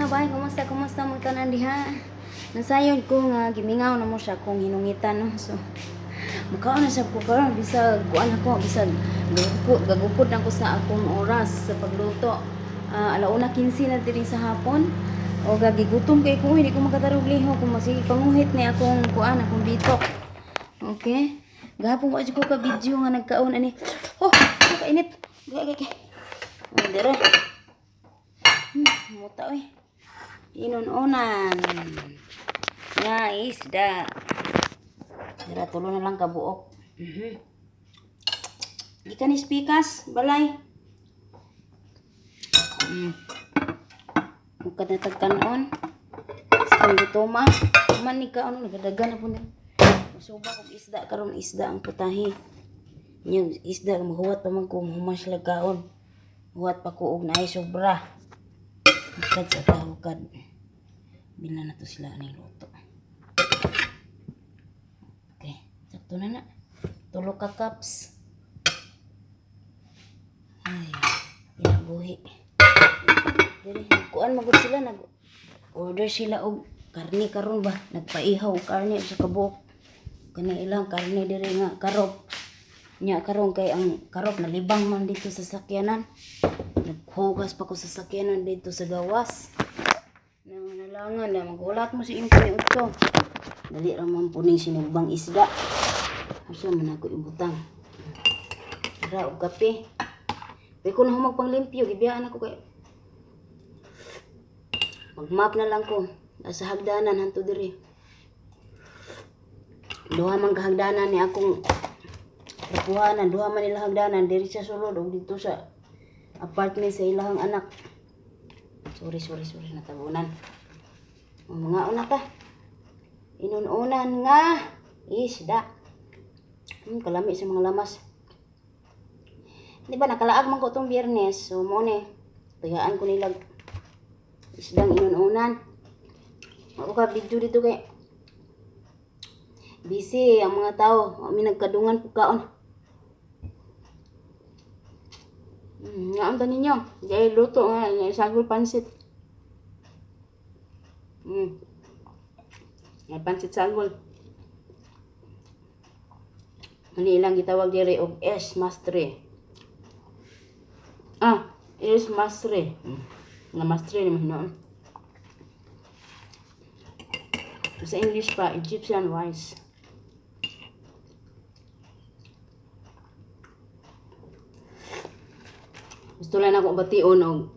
mga bay, kumusta mo tanan diha? Nasayod ko nga gimingaw na mo siya kung hinungitan no. So mukaon na siya ko karon bisag kuan ako bisag gagukod na ko sa akong oras sa pagluto. Alauna 15 na diri sa hapon. O gagigutom kay ko hindi ko makatarog liho kung masige panguhit ni akong kuan akong bitok. Okay? Gahapon ko ko ka video nga nagkaon ani. Oh, kainit. Okay. Oh, dire. Muta oy. Inon-onan. Nga isda. Dira tulo na lang kabuok. Gikan ni spikas, balay. Mukad na tagkanon. Sa gutoma. Man ni ka ano nagadagan na po na. Suba kog isda karon isda ang putahi. Yung isda maghuwat pa man ko humas lagaon. Huwat pa ko og naay sobra. Hukad sa tahukad. Bila na to sila na luto. Okay. Sakto na. Tulo ka cups. Ay. Pinabuhi. Dili. Kuan magod sila. Nag-order sila og karne karon ba. Nagpaihaw og karne sa kabuok. Kani ilang karne diri nga karop. Nya karon kay ang karop nalibang man dito sa sakyanan. Naghugas pa ko sa sakyanan dito sa gawas. Nangalangan na magulat mo si Impo ni Utso. Dali ra man puning sinugbang isda. Asa man ako ibutang. Ra og kape. Pwede ko na humag panglimpyo gibiyaan ako kay mag-map na lang ko sa hagdanan hanto diri. Duha man kahagdanan ni akong nakuhanan, duha man nila hagdanan diri sa sulod o dito sa apartment sa ilahang anak. Sorry natabunan. Mga una ta. Inununan nga isda. Kalami sa mga lamas. Di ba nakalaag man ko tong Biyernes, so mo ni tuyaan ko nila isdang inununan. Ako ka video dito kay busy ang mga tao. Kami nagkadungan po kaon. Nga ang tanin nyo. Dahil luto nga. Sagol pansit. Nga pansit sagol. Ano ilang gitawag diri og es mastre. Es mastre. Nga mastre naman noon. Sa English pa, Egyptian rice. Gusto lang ako bation og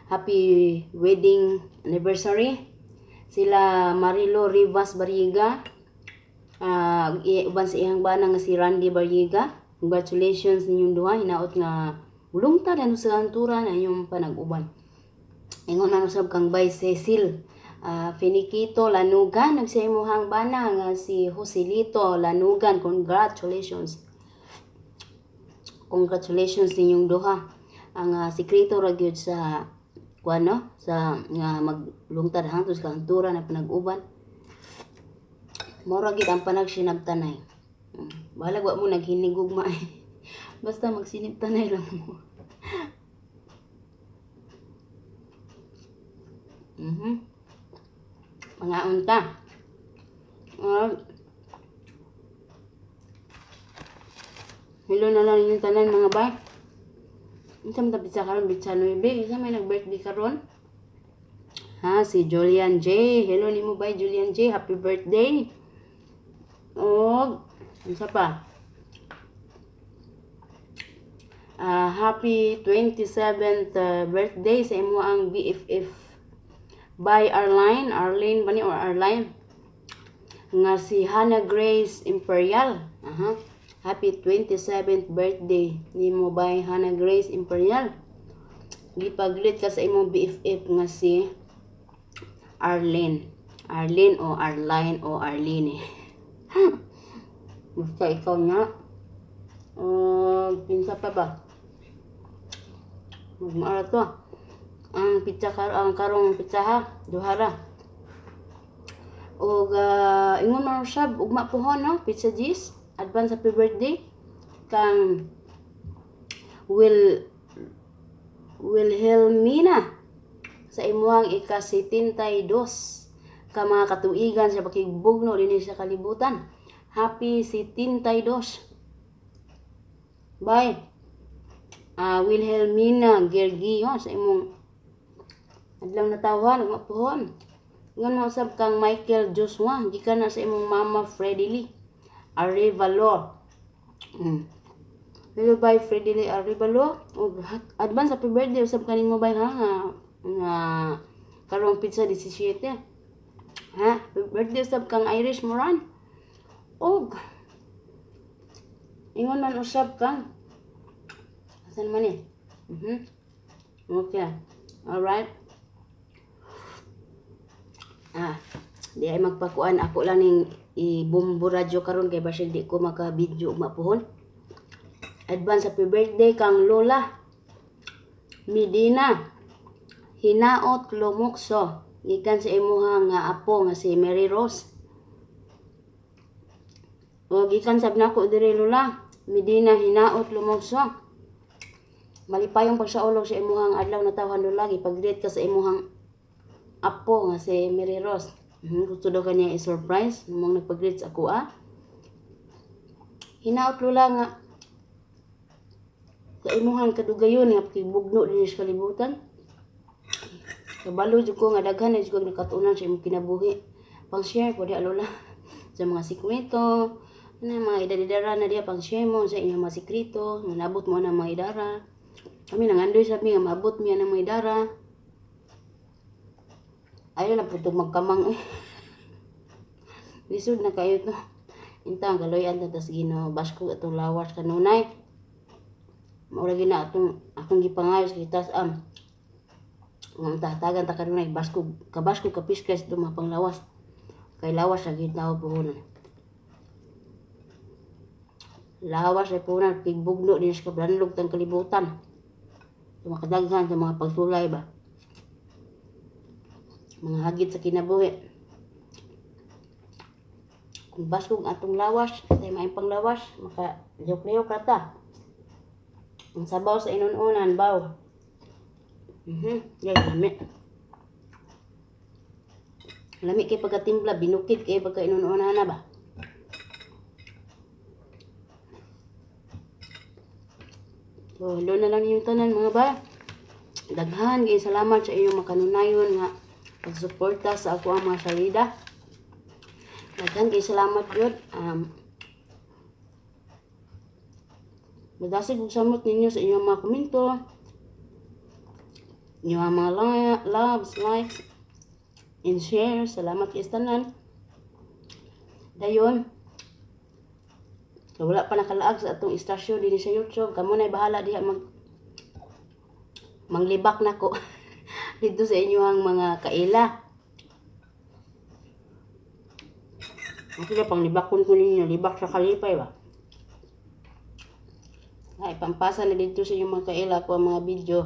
happy wedding anniversary. Sila Marilo Rivas Barriga. Uban sa iyang bana nga si Randy Barriga. Congratulations ninyong duha. Hinaot nga ulungtad ano sa antura na inyong panag-uban. Ingon na usab kang bay Cecil. Finiquito Lanugan. Nagsimuhang bana nga si Joselito Lanugan. Congratulations. Congratulations ninyong duha. Ang sikreto ra gyud sa kuano sa nga maglungtad hangtod sa kantura na panag-uban. Mora gid ang panagsinabtanay. Balag wa mo naghinigugma. Basta magsinibtanay lang mo. Mga unta. Hello na lang yung tanan mga bay. Isa mo tapit sa karon bitsa 9. Isa may nag-birthday karon. Si Julian J. Hello ni mo bay Julian J. Happy birthday. Isa pa. Happy 27th birthday sa imo ang BFF by Arlene ba ni or Arline? Nga si Hannah Grace Imperial. Happy 27th birthday ni mo by Hannah Grace Imperial. Gipaglit ka sa imong BFF nga si Arlene. Arlene o Arline o Arlene. Basta ikaw nga. Pinsa pa ba? Magmaara to. Ang pizza ang karong pizza ha. Duhara. Ingon man sab ugma pohon no, Pizza G's. Advance happy birthday kang Wilhelmina sa imuhang ika-72 ka mga katuigan sa pakigbugno dinhi sa kalibutan. Happy 72. Bye. Wilhelmina Gergio sa imong adlaw na tawhan ug mapuhon. Ngon mausab kang Michael Joshua gikan na sa imong mama Freddy Lee Arevalo. Hello bye Freddy Lee Arevalo. Ug advance happy birthday usab kanimo bay ha nga karong pizza 17. Ha? Birthday usab kang Irish Moran. Og ingon man usab kang asan man ni? Okay. Alright. Di ay magpakuan ako lang ning ibumbo radyo karon kay basig di ko maka-video ug mapuhon. Advance happy birthday kang Lola Medina Hinaot Lumokso gikan sa imuha nga apo nga si Mary Rose. O gikan sab nako diri Lola Medina Hinaot Lumokso. Malipayong pagsaulog sa imuhang adlaw na tawhan Lola, gipag-greet ka sa imuhang apo nga si Mary Rose. Gusto daw kanya i-surprise mong nagpag-greet sa ako Hinaot Lola nga sa imuhang kadugayon nga kibugno din sa kalibutan. Kabalo jud ko nga daghan na jud ko nakatunan sa imong kinabuhi. Pang-share po di Lola sa mga sikwento, mga idadidara na diya pang-share mo sa inyong mga sikrito, nabot mo na mga idara. Kami nangandoy sabi nga maabot miya ng mga idara. Ayaw na po itong magkamang Lisod na kayo to. Intang kaloyan ta tas basko atong lawas kanunay. Maura gina akong gipangayos kitas ang tatagan ta kanunay basko kapiskes to mga panglawas. Kay lawas sa gitaw puhunan. Lawas ay puhunan kigbugno din sa kablanlog tang kalibutan. Makadaghan sa mga pagsulay ba. Mga hagit sa kinabuhi. Kung baskog atong lawas, tay may panglawas, maka-jokleo ka ta. Ang sabaw sa inununan, baw. Yan, lami. Lami kay pagkatimpla, binukid kay pagka inununan na ba. So, doon na lang yung tanan mga ba. Daghan, kay salamat sa inyong makanunayon nga pagsuporta sa ako ang mga salida. Daghan kay salamat yun. Madasig kong samot ninyo sa inyong mga komento. Inyong mga loves, likes, and share. Salamat kay tanan. Dayon. So, wala pa nakalaag sa atong istasyon din sa YouTube. Kamu na'y bahala diha manglibak na ko dito sa inyong mga kaila. Kasi na panglibakon ko ninyo, libak sa kalipay ba? Ay, pampasa na dito sa inyong mga kaila ko ang mga video.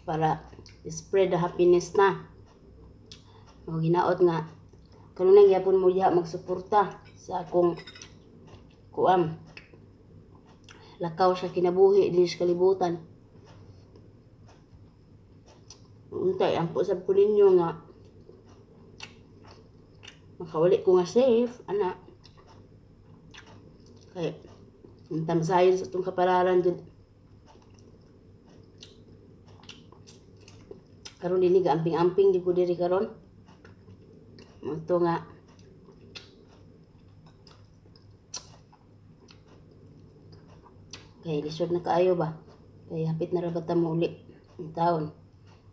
Para spread the happiness na. O ginaot nga. Kanunay gyapon mo diha magsuporta sa akong lakaw sa kinabuhi din sa kalibutan. Untay ang pusab ko ninyo nga makawali ko nga safe ana. Kay untam sayon sa itong kapalaran dyan. Karon dini ga amping-amping di ko diri karon. Ito nga kay lisod na kaayo ba. Kay hapit na rabata mo uli ang taon.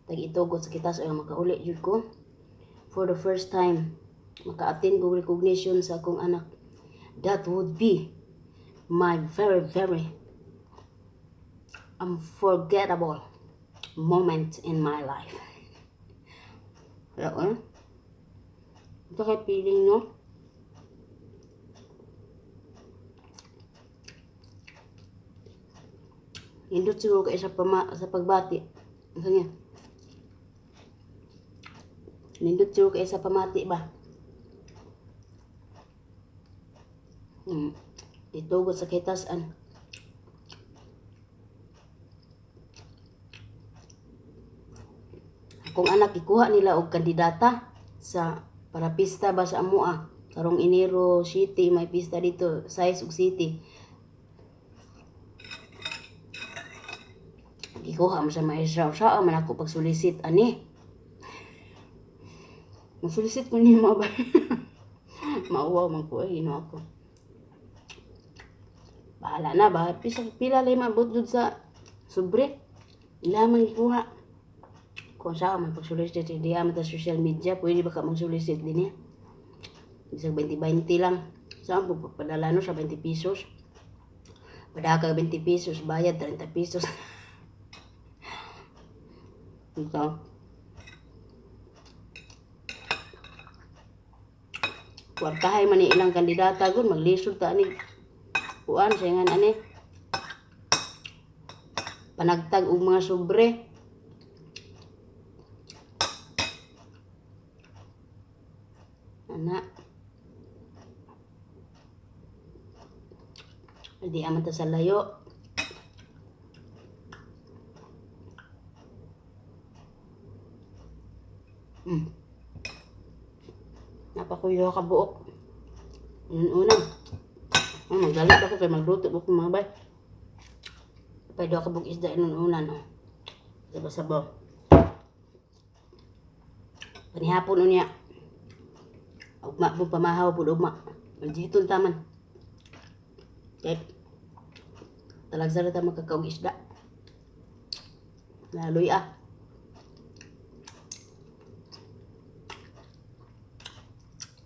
Tag itugot sa kitas ay makauli jud ko. For the first time maka-attend ko recognition sa akong anak. That would be my very, very unforgettable moment in my life. Kaya ito kay feeling nyo. Hindot siguro kayo sa pagbati. Ano niya? Hindot siguro kayo sa pamati ba? Itugot sa kitasan. Akong anak ikuha nila og kandidata sa para pista ba sa amoa. Karong Enero City may pista dito, size ug city. Ikuha mo sa maestra sa man ako pagsulisit ani. Magsulisit ko ni mo ba? Mauwaw man ko ay ako. Bahala na ba? Pila lay mabot jud sa sobre. Lamang ikuha. Kung saan man pagsulisit di man ta social media, pwede ba ka magsulisit din niya? Isang 20-20 lang. Saan po padala no sa 20 pesos? Padaka 20 pesos, bayad 30 pesos. Ito. Wartahay man ni ilang kandidata gun maglisod ta ani. Kuan sa nga ani. Panagtag og mga sobre. Ana. Hindi aman ta sa layo. Napakuyo ka buok. Unang. Magdalit ako kay magluto ko mga bay. Pwede ako bug isda inunan. Sabaw-sabaw. Panihapon unya. Ugma po pamahaw po ugma. Magjiton taman. Okay. Talagsa na tayo magkakaog isda. Naloy ah.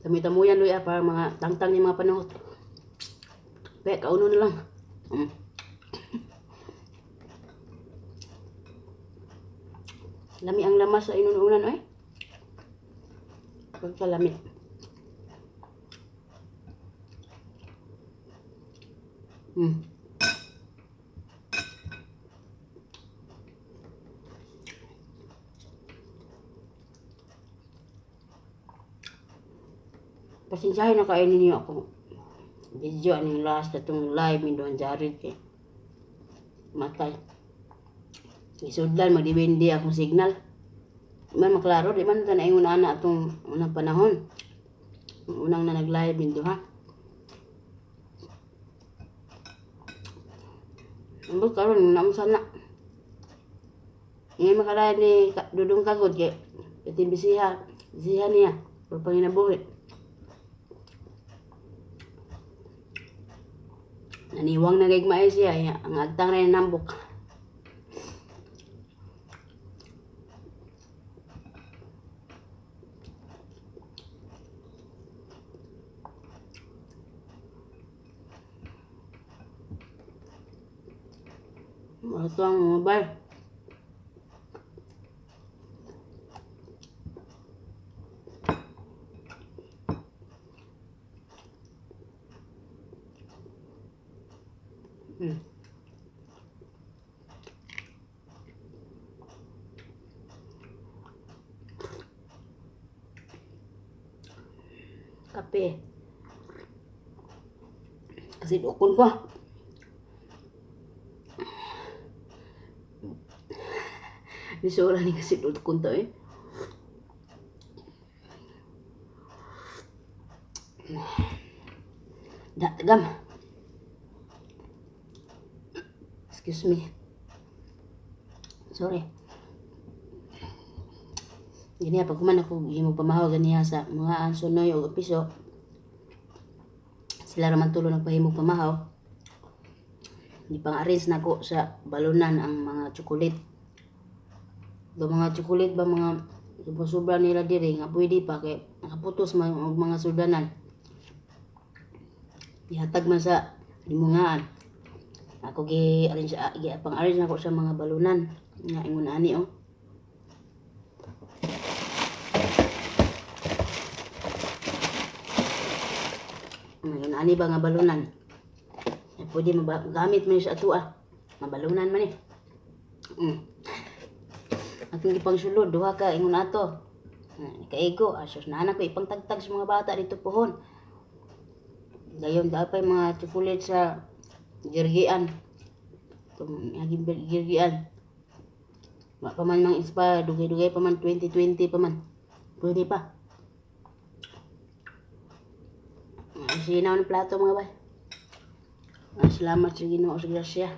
Tami-tamo yan luya para mga tangtang ni mga panahon. Kaya kauno na lang. Lami ang lamas sa inununan ay. Pagkalami. Pasensyahin na kayo ninyo ako. Video aning last itong live ni Don Jared kay matay. Isudlan madibindi akong signal. Man maklaro di man ta naingon ana atong unang panahon. Unang na nag-live nindo ha. Ambo karon na sana. Ngayon makalaya ni Dudong Kagod kay bisiha niya por panginabuhi. Naniwang na gagmay siya, ang agtang rin nambok. Ito ang mobile. Kape. Kasi dukon ko. Bisura ni kasi dukon to eh. Tagam. Excuse me. Sorry. Gini pag kuman ako imo pamahaw ganiya sa mga ansonoy o piso. Sila raman tulo nagpahimo pamahaw. Di pang-arrange na ko sa balunan ang mga chocolate. Do mga chocolate ba mga sobra nila diri nga pwede pa kay nakaputos mga sudanan. Ihatag man sa limungaan. Ako gi-arrange pang-arrange na ko sa mga balunan nga ingon ani oh. Ngayon, ani ba nga balunan? Pwede magamit man sa ato ah. Mabalunan man eh. Aking ipang sulod, duha ka, ingon ato. Kaigo, asos na anak ko ipang tagtag sa mga bata dito pohon. Dayon, dapat mga chocolate sa girgian. Itong aging girgian. Wa pa man mang inspire, dugay-dugay pa man 2020 pa man. Pwede pa. Sinaw ng plato mga bay. Salamat sa Ginoo sa grasya.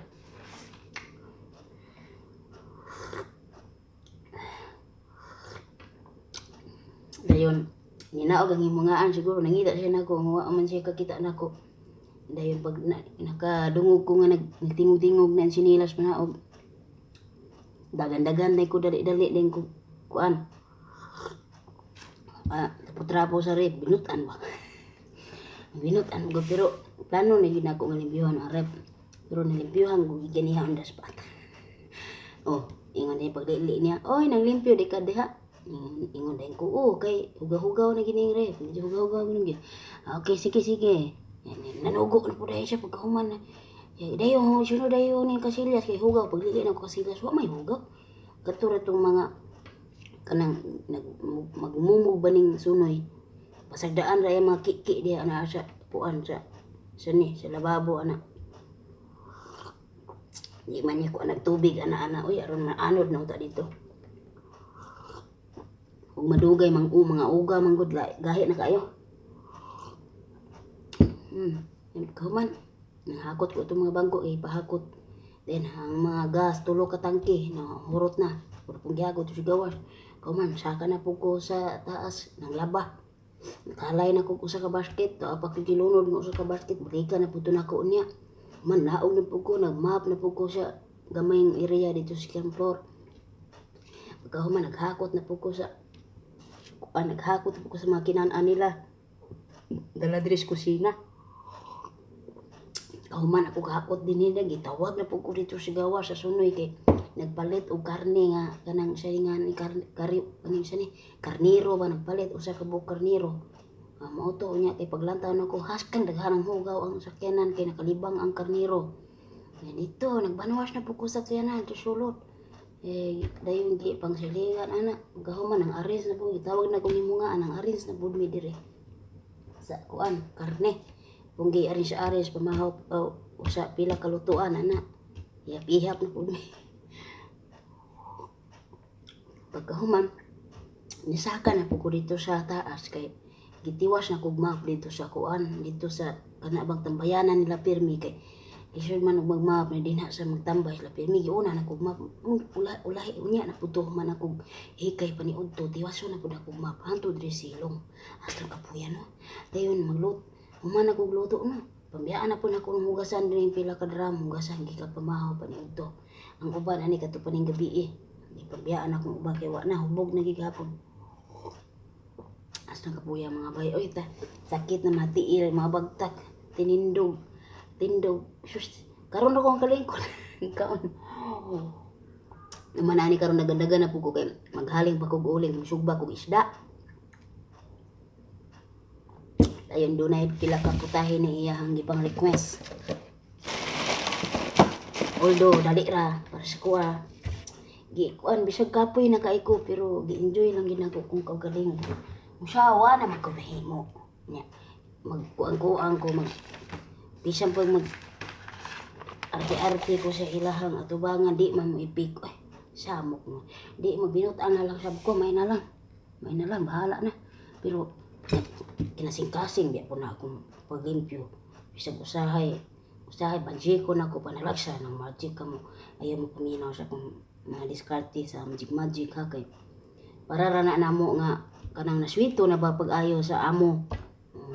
Dayon, ninaog ang himungaan siguro nangita siya nako, wa man siya kakita nako. Dayon pag nakadungog ko nga nagtingog-tingog na ang sinilas panaog. Dagan-dagan na ko dali-dali din ko kuan. Trapo sa rep, binutan ba? Binutan ko pero plano na gid ako nga limpyuhan ang rep. Pero nalimpyuhan ko ganiha on the spot. Oh, ingon niya pagdili niya, oy nang limpyo di ka diha. Ingon din ko, kay hugaw-hugaw na gining rep. Medyo hugaw-hugaw gining. Okay, sige. Nanugo na po dahil siya pagkahuman na. Dayo, sino dayo ni kasilyas kay hugaw. Pagdili na ko kasilyas, wa may hugaw. Katulad itong mga kanang magmumog ba ning sunoy. Pasagdaan ra yung mga kiki diya na sa puan sa lababo ana. Di man niya ko nagtubig ana uy aron maanod na uta dito. Kung madugay mga uga manggod gahi na kayo. Kahuman nahakot ko itong mga bangko pahakot. Then ang mga gas tulo ka tangke na hurot na. Puro pong gihagot sa gawas. Kahuman saka na po ko sa taas ng laba. Nakalay na ko sa ka basket. Apa ko gilunod mo sa ka basket. Balikan na po ito na ko niya. Man naog na po ko. Nagmap na po ko sa gamayng area dito sa second floor. Pagkahuman naghakot na po ko sa naghakot na po ko sa mga kinaan nila. Dala diri sa kusina. Kahuman ako kahakot din nila. Gitawag na po ko dito sa gawa sa sunoy kay nagpalit og karne nga kanang saingan ni karniro ba nagpalit usa ka buok karniro. Mao to nya kay paglantaw nako haskan daghanang hugaw ang sakyanan kay nakalibang ang karniro. Dito nagbanwas na po ko sa sakyanan to sulod. Dayon gi pang silingan ana gahuman ang aris na po gitawag na kong himungaan ang aris na pud mi dire sa kuan karne kung gi aris pamahaw usa pila ka lutuan ana ihap na pud mi. Pagkahuman nisaka na po ko dito sa taas kay gitiwas na kog map dito sa kuan dito sa kanabang tambayanan nila pirmi kay isod man og magmap na dinha sa magtambay sila pirmi giuna na kog map ulahi unya na puto man akog hikay paniudto tiwaso na pud akog map hantud diri silong hasta kapuyan no. Dayon maglut human akog luto no. Pambiyaan na po na akong hugasan din pila ka drum hugasan gikan pamahaw paniudto. Ang uban ani kadto paning gabi pambiyaan akong uban kay wa na hubog na gigapon. Hasta kapuya mga bay oy sakit na matiil mga bagtak tindog sus karon ako ang kalingkod kaon naman ani karon nagadagan na po ko kay maghaling pa kog uling musugba kog isda. Dayon dunay pila ka putahe ni iyang gipang request although dali ra para sa kuha kuan bisag kapoy na kaiko pero gi-enjoy lang ginako kung kaugaling musawa na magkabahimo nya magkuang-kuang ko bisan pag arte-arte ko sa ilahang atubangan di man mo ipik samok mo di magbinutan na lang sab ko may na lang bahala na pero kinasing-kasing di po na akong paglimpyo bisag usahay banji ko na ko panalagsa ng magic kamo ayaw mo paminaw sa akong mga diskarte sa magic ha kay para ra na namo nga kanang naswito na ba pag-ayo sa amo.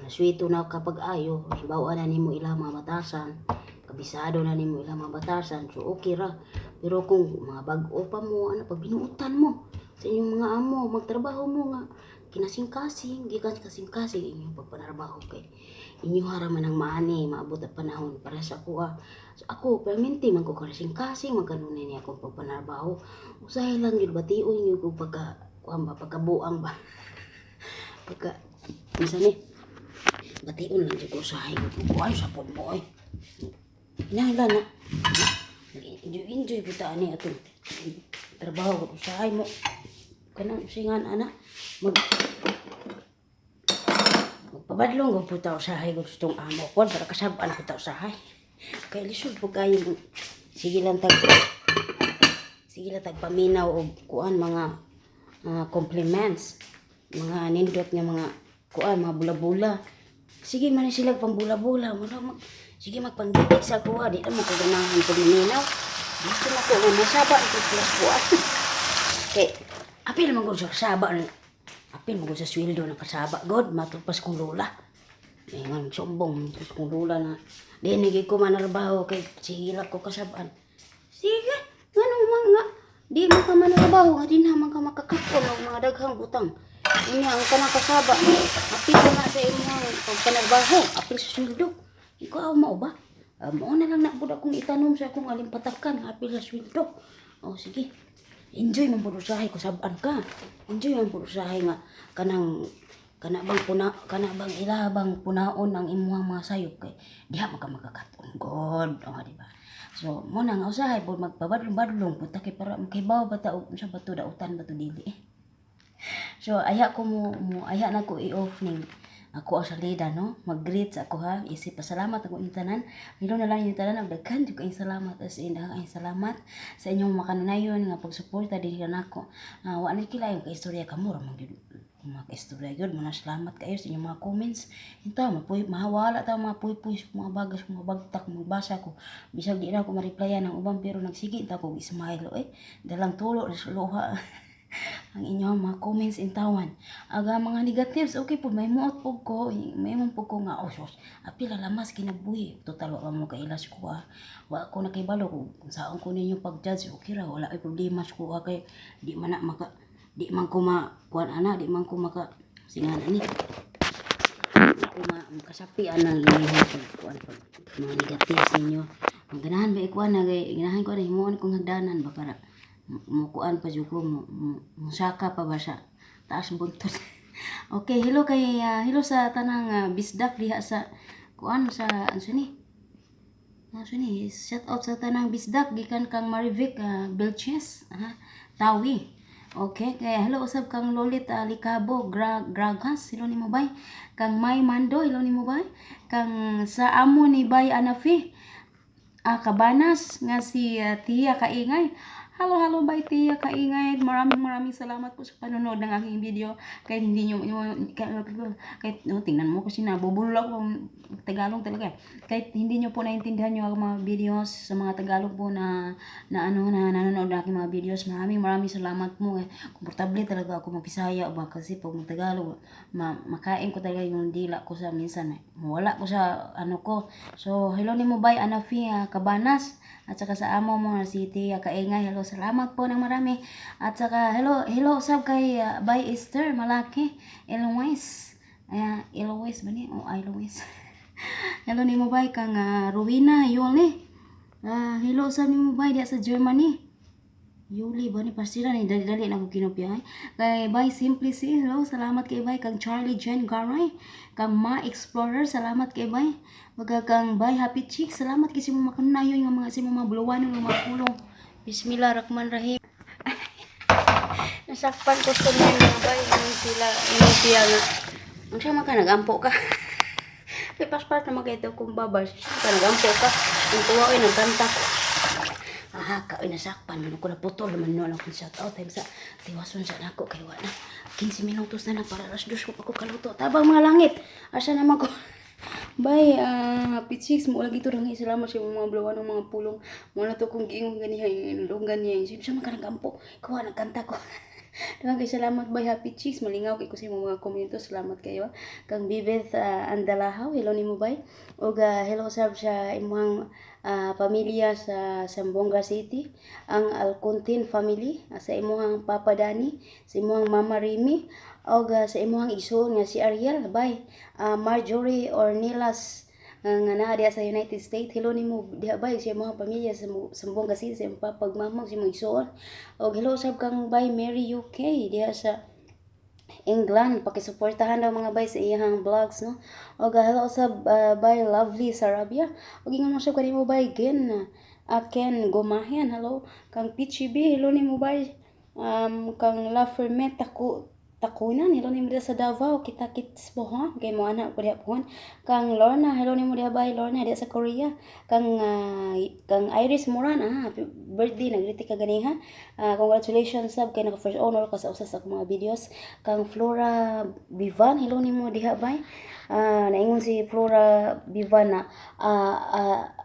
Naswito na kapag ayo, hibawa na nimo ilang mga batasan, kabisado na nimo ilang mga batasan, so okay ra. Pero kung mga bag-o pa mo, pag binuutan mo sa inyong mga amo, magtrabaho mo nga, kinasing-kasing, gikan kasing-kasing inyong pagpanarbaho kay inyo haraman ng maani, maabot ang panahon para sa ako. So ako, perminti man ko kasing-kasing, magkanunin niya akong pagpanarbaho. Usahay lang yun, bation yun kung pagkabuang ba. Bisa ni, bation lang yun ko usahay ko. Kuhay sa pod mo eh. Nala na. Enjoy po taan niya itong trabaho ko usahay mo. Kanang usingan anak. Magpabadlong ko po ta usahay ko itong amo ko. Para kasabaan po ta usahay. Kaya lisod po kayo. Sige lang sige lang tagpaminaw og kuan mga compliments, mga nindot nga mga kuan mga bula-bula. Sige man sila pang bula-bula, sige magpanggitik sa kuha, di na mo ko ganahan pagminaw. Gusto na ko nga masaba ang plus kuan. Kay apil man ko sa saba, apil man ko sa sweldo ng kasaba god matupas kong lola. Ingon sumbong kong lola na dinigay ko manarbaho kay sihila ko kasabaan. Sige, nganong mga di mo ka manarbaho nga din naman ka makakapon og mga daghang butang. Ini ang kanang kasaba. Apil na sa imong pagpanarbaho, apil sa sweldo. Ikaw mao ba? Mao na lang na budak kong itanom sa akong alimpatakan apil sa sweldo. Oh sige. Enjoy man pud usahay ko saban ka. Enjoy man pud usahay nga kana bang ilabang punaon ang imong mga sayop kay diha man ka makakatunggod, di ba? So mo na nga usahay pud magpabadlong pud ta kay para makibaw bata og unsa ba to dautan ba to dili. So aya na ko i-off ning ako ang salida no, mag-greet sa ako ha, isip pasalamat ako inyong tanan, milo na lang inyong tanan, daghan ko kayong salamat as in, ay salamat sa inyong makanunayon nga pagsuporta dili na nako. Wa na kila yung kaistorya kamo ra mga kaistorya gyud, mga salamat kayo sa inyong mga comments. Ito mahawala ta mga puy mga bagas, mga bagtak, magbasa ko. Bisag di na ako ma-replyan ng uban pero nagsige ta ko ismail dalang tulo sa luha. Ang inyong mga comments in tawan. Aga mga negatives, okay po, may muot po ko, may mo po ko nga, sos, apil alamas kinabuhi. Total, wala mo kailas ko Wa ako nakibalo kung saan ko ninyo pag-judge, okay ra, wala ay problema ko kay di man ko singanan ni. Di ko makasapian ng inyong kuan mga negatives ninyo. Ang ganahan ba ikuan na, ganahan ko na himuon kong hagdanan ba para mukuan pa jud ko musaka pa ba sa taas buntot. Okay, hello sa tanang bisdak diha sa kuan sa anso ni shout out sa tanang bisdak gikan kang Marivic Belches Tawi. Okay, kaya hello usab kang Lolit Likabo Gragas, hello nimo bay. Kang May Mando, hello nimo bay. Kang sa amo ni Bay Anafi Kabanas nga si Tia Kaingay. Halo bay Tia Kaingay. Maraming salamat po sa panonood ng aking video. Kahit hindi nyo kahit tingnan mo kasi nabubulol ako Tagalog talaga. Kahit hindi nyo po naintindihan yung mga videos sa mga Tagalog po na nanonood ng aking mga videos. Maraming salamat mo. Komportable talaga ako mapisaya ba kasi pag Tagalog makain ko talaga yung dila ko sa minsan. Wala ko sa ko. So hello nimo bay Anafi Kabanas. At saka sa amo mo si Tia Kaingay, hello, salamat po ng marami. At saka hello sab kay Bay Esther Malaki, Eloise ba ni? Eloise. Hello nimo bay kang Rowena Yuli. Hello sab nimo bay diya sa Germany. Yuli ba ni pasira ni dali na ko kinopya kay Bay Simplicity, hello, salamat kay Bay kang Charlie Jen Garay, kang Ma Explorer, salamat kay Bay. Wag kang Bay Happy Chick, salamat kasi mo makanunayon nga mga si mga buluwan ng mga pulong. Bismillahirrahmanirrahim. Nasakpan ko sa mga Bay nang sila siya nga. Ang siya man ka nagampo ka. Kay paspas na magayto kung babas. Ka nagampo ka. Ang tuwa nagkanta ko. Nasakpan man ako na putol man no akong shout out time sa tiwason sa nako kay wala 15 minutos na para alas 2 ko ako kaluto tabang mga langit asa naman ko. Bye Happy Chicks mo lagi to rangi salamat sa mga blawan ng mga pulong mo na to kung giingong ganihay lunggan niya sa man kanang gampo kuha nagkanta ko. Daghang kay salamat Bay Happy Chicks, malingaw kay ko sa mga komento, salamat kayo. Kang Bibeth Andalahaw, hello nimo bay. Og hello sab sa imong pamilya sa Zamboanga City, ang Alcontin family, sa imong Papa Dani, sa imong Mama Rimi, og sa imong iso nga si Ariel bay. Marjorie Ornelas nga naa diha sa United States, hello nimo diha bay sa mga pamilya sa Zamboanga City, sa imong pagmamag sa imong isuon. Og hello sab kang bay Mary UK diha sa England, pakisuportahan daw mga bay sa iyang vlogs no. Og hello sab bay Lovely Sarabia. Og ingon mo sab kanimo bay Ken Gomahen, hello kang Pichi B, hello nimo bay kang La Fermenta ko takunan hello ni mo sa Davao kita kits po ha kay mo anak ko diha pohon kang Lorna hello ni mo diha bay Lorna diha sa Korea kang Iris Moran happy birthday nagriti ka gani ha. Congratulations sab kay naka first honor ka sa usa sa akong mga videos kang Flora Bivan hello ni mo diha bay. Naingon si Flora Bivan na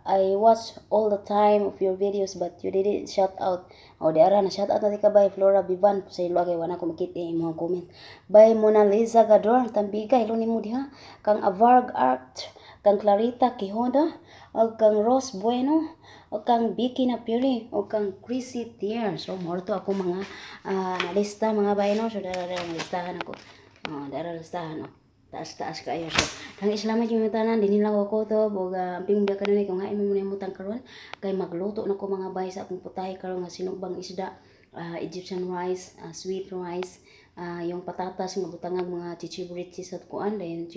I watch all the time of your videos but you didn't shout out. O di ara na shout out natin ka bay Flora Bivan sa ilo kay wala ko makita imong mga comment. Bay Mona Lisa Gador tambiga ilo nimo diha kang Avarg Art kang Clarita Quijada o kang Rose Bueno o kang Vicky Napiri o kang Chrissy Tier. So more to ako mga nalista mga bay no. So dara listahan ako. Dara listahan ako. Taas kayo so ang islamat yung tanan din nila ko to boga amping mga kanunay kung hain mo muna mutang karon kay magluto na ko mga bay sa akong putahe karon nga sinugbang isda, Egyptian rice, sweet rice, yung patatas nga butangag mga chichiburiti sa kuan then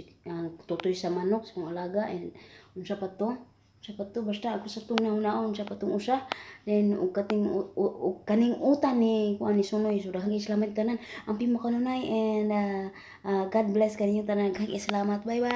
tutoy sa manok sa kong alaga and unsa pa to basta ako sa tunaw-naon sa patong usa then ug kaning utan ni kuan ni Sunoy so daghang salamat tanan amping makanunay and God bless kaninyo tanan kag salamat bye bye.